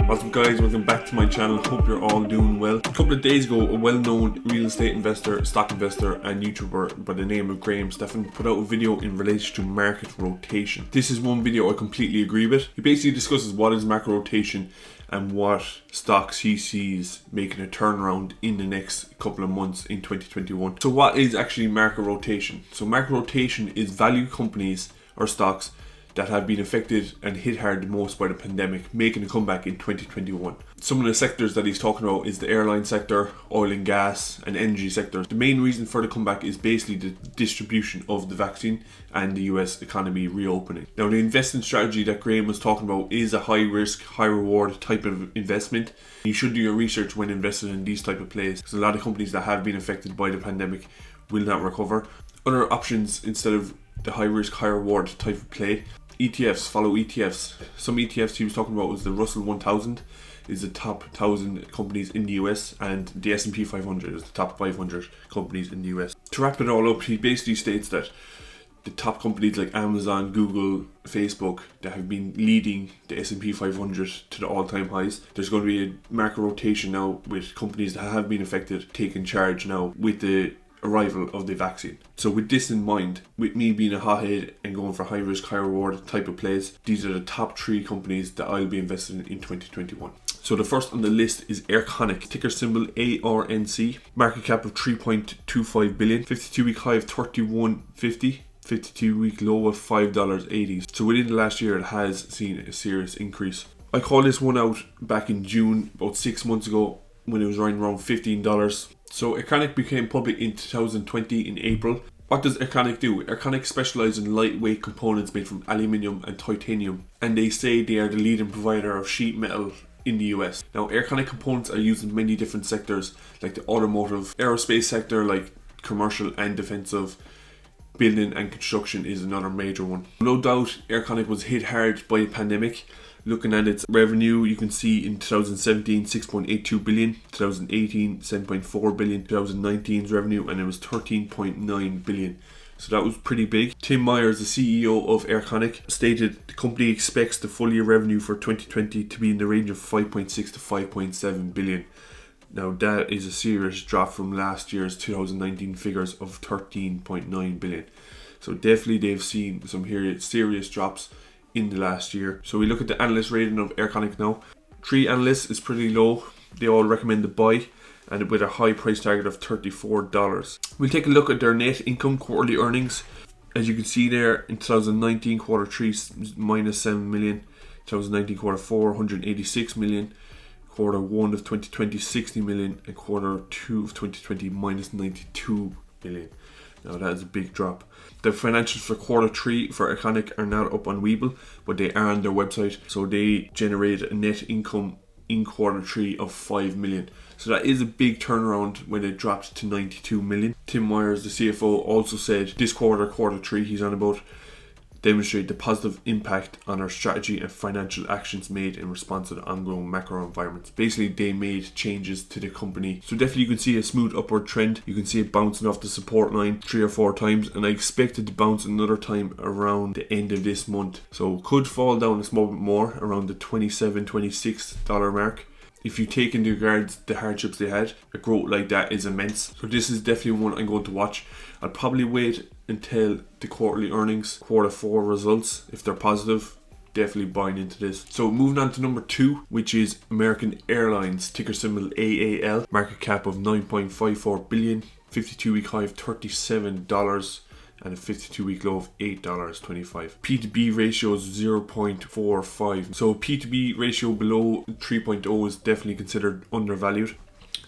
What's up guys, welcome back to my channel, hope you're all doing well. A couple of days ago, a well-known real estate investor, stock investor and YouTuber by the name of Graham Stephan put out a video in relation to market rotation. This is one video I completely agree with. He basically discusses what is market rotation and what stocks he sees making a turnaround in the next couple of months in 2021. So what is actually market rotation? So market rotation is value companies or stocks that have been affected and hit hard the most by the pandemic, making a comeback in 2021. Some of the sectors that he's talking about is the airline sector, oil and gas, and energy sectors. The main reason for the comeback is basically the distribution of the vaccine and the US economy reopening. Now, the investing strategy that Graham was talking about is a high risk, high reward type of investment. You should do your research when investing in these type of plays, because a lot of companies that have been affected by the pandemic will not recover. Other options instead of the high risk, high reward type of play, ETFs, follow ETFs. Some ETFs he was talking about was the Russell 1000 is the top 1000 companies in the US, and the S&P 500 is the top 500 companies in the US. To wrap it all up, he basically states that the top companies like Amazon, Google, Facebook that have been leading the S&P 500 to the all-time highs. There's going to be a market rotation now with companies that have been affected taking charge now with the arrival of the vaccine. So with this in mind, with me being a hothead and going for high risk, high reward type of plays, these are the top 3 companies that I'll be investing in 2021. So the first on the list is Arconic, ticker symbol ARNC, market cap of 3.25 billion, 52-week high of 31.50, 52-week low of $5.80. So within the last year, it has seen a serious increase. I called this one out back in June, about 6 months ago, when it was right around $15. So Arconic became public in 2020 in April. What does Arconic do? Arconic specialises in lightweight components made from aluminium and titanium, and they say they are the leading provider of sheet metal in the US. Now, Arconic components are used in many different sectors, like the automotive, aerospace sector, like commercial and defensive. Building and construction is another major one. No doubt Arconic was hit hard by the pandemic. Looking at its revenue, you can see in 2017 6.82 billion, 2018 7.4 billion, 2019's revenue, and it was 13.9 billion. So that was pretty big. Tim Myers, the CEO of Arconic, stated the company expects the full year revenue for 2020 to be in the range of 5.6 to 5.7 billion. Now that is a serious drop from last year's 2019 figures of 13.9 billion. So definitely they've seen some serious drops in the last year. So we look at the analyst rating of Arconic now. 3 analysts is pretty low. They all recommend the buy, and with a high price target of $34. We'll take a look at their net income quarterly earnings. As you can see there, in 2019 quarter 3 minus 7 million, 2019 quarter 4 186 million, quarter 1 of 2020 60 million, and quarter 2 of 2020 minus 92 million. Now that is a big drop. The financials for quarter 3 for Arconic are not up on Webull, but they are on their website. So they generated a net income in quarter 3 of 5 million. So that is a big turnaround when it dropped to 92 million. Tim Myers, the CFO, also said this quarter 3 he's on about, demonstrate the positive impact on our strategy and financial actions made in response to the ongoing macro environments. Basically, they made changes to the company. So definitely you can see a smooth upward trend. You can see it bouncing off the support line 3 or 4 times, and I expect it to bounce another time around the end of this month. So could fall down a small bit more around the $27, $26 mark. If you take into regard the hardships they had, a growth like that is immense. So this is definitely one I'm going to watch. I'll probably wait until the quarterly earnings, quarter 4 results. If they're positive, definitely buying into this. So moving on to number 2, which is American Airlines, ticker symbol AAL, market cap of 9.54 billion, 52-week high of $37. and a 52-week low of $8.25. P/B ratio is 0.45. So P/B ratio below 3.0 is definitely considered undervalued.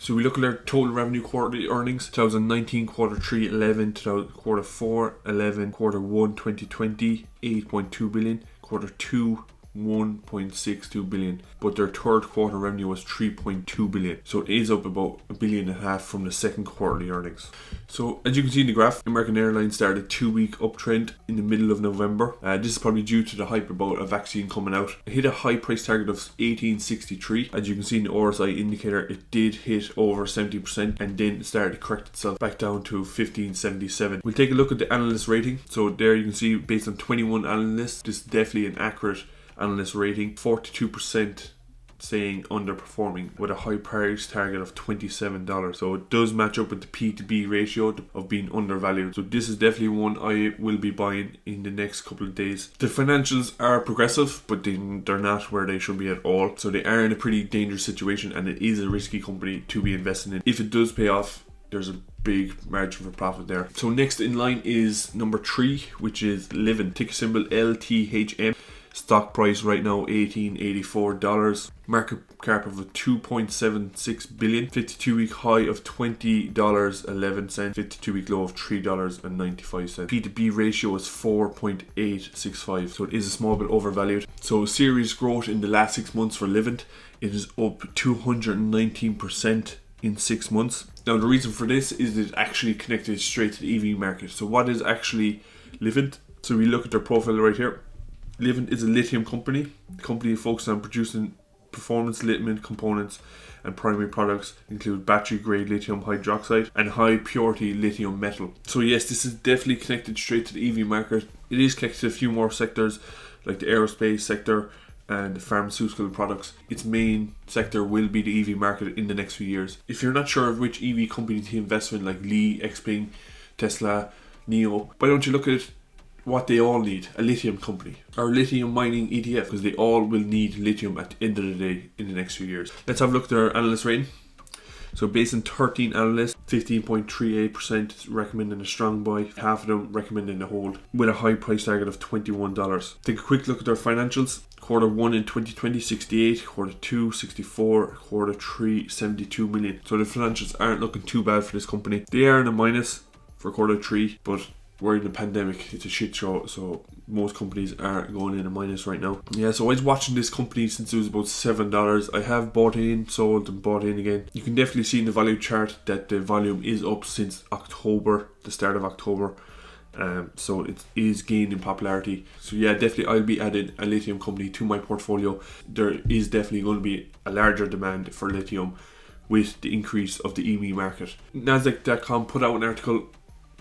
So we look at our total revenue quarterly earnings. 2019 quarter 3 11, quarter 4 11, quarter 1 2020 8.2 billion, quarter 2 1.62 billion, but their third quarter revenue was 3.2 billion, so it is up about $1.5 billion from the second quarterly earnings. So as you can see in the graph, American Airlines started a 2-week uptrend in the middle of November. This is probably due to the hype about a vaccine coming out. It hit a high price target of 1863. As you can see in the RSI indicator, it did hit over 70% and then started to correct itself back down to 1577. We'll take a look at the analyst rating. So there you can see, based on 21 analysts, this is definitely an accurate analyst rating. 42% saying underperforming with a high price target of $27. So it does match up with the P to B ratio of being undervalued. So this is definitely one I will be buying in the next couple of days. The financials are progressive, but they're not where they should be at all. So they are in a pretty dangerous situation, and it is a risky company to be investing in. If it does pay off, there's a big margin for profit there. So next in line is number 3, which is Livent, ticker symbol LTHM. Stock price right now $18.84. Market cap of 2.76 billion. 52-week high of $20.11. 52-week low of $3.95. P to B ratio is 4.865. So it is a small bit overvalued. So serious growth in the last 6 months for Livent. It is up 219% in 6 months. Now the reason for this is that it's actually connected straight to the EV market. So what is actually Livent? So we look at their profile right here. Livent is a lithium company. The company focuses on producing performance lithium components, and primary products include battery grade lithium hydroxide and high purity lithium metal. So yes, this is definitely connected straight to the EV market. It is connected to a few more sectors like the aerospace sector and the pharmaceutical products. Its main sector will be the EV market in the next few years. If you're not sure of which EV company to invest in, like Li, Xpeng, Tesla, NIO, why don't you look at what they all need? A lithium company or lithium mining ETF, because they all will need lithium at the end of the day in the next few years. Let's have a look at their analyst rating. So based on 13 analysts, 15.38% recommending a strong buy, half of them recommending a hold, with a high price target of $21. Take a quick look at their financials. Quarter 1 in 2020, 68, quarter 2, 64, quarter 3, 72 million. So the financials aren't looking too bad for this company. They are in a minus for quarter 3, but we're in the pandemic, it's a shit show, so most companies are going in a minus right now. Yeah, so I was watching this company since it was about $7. I have bought in, sold and bought in again. You can definitely see in the value chart that the volume is up since October, the start of October. So it is gaining popularity. So yeah, definitely I'll be adding a lithium company to my portfolio. There is definitely going to be a larger demand for lithium with the increase of the EV market. Nasdaq.com put out an article,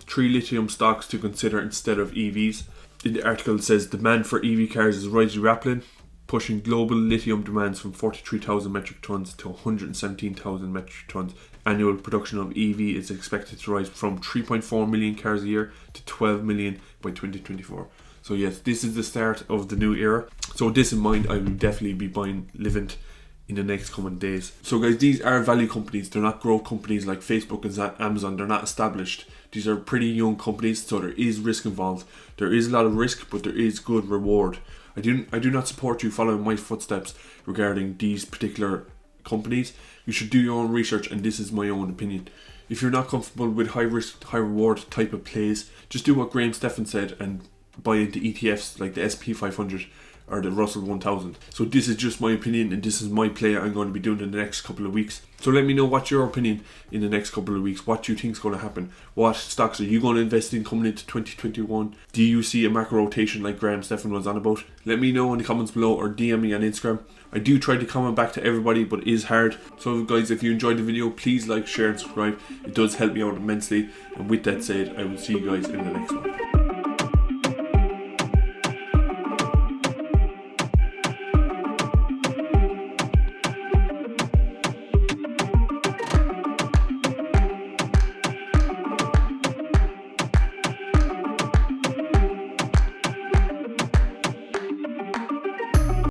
3 lithium stocks to consider instead of EVs. In the article it says demand for EV cars is rising rapidly, pushing global lithium demands from 43,000 metric tons to 117,000 metric tons. Annual production of EV is expected to rise from 3.4 million cars a year to 12 million by 2024. So yes, this is the start of the new era. So with this in mind, I will definitely be buying Livent in the next coming days. So guys, these are value companies. They're not growth companies like Facebook and Amazon. They're not established. These are pretty young companies, so there is risk involved. There is a lot of risk, but there is good reward. I do not support you following my footsteps regarding these particular companies. You should do your own research, and this is my own opinion. If you're not comfortable with high risk, high reward type of plays, just do what Graham Stephan said and buy into ETFs like the SP 500 or the Russell 1000. So this is just my opinion, and this is my play I'm going to be doing in the next couple of weeks. So let me know what's your opinion in the next couple of weeks. What you think is going to happen? What stocks are you going to invest in coming into 2021? Do you see a macro rotation like Graham Stephan was on about? Let me know in the comments below or DM me on Instagram. I do try to comment back to everybody, but it is hard. So guys, if you enjoyed the video, please like, share and subscribe. It does help me out immensely. And with that said, I will see you guys in the next one.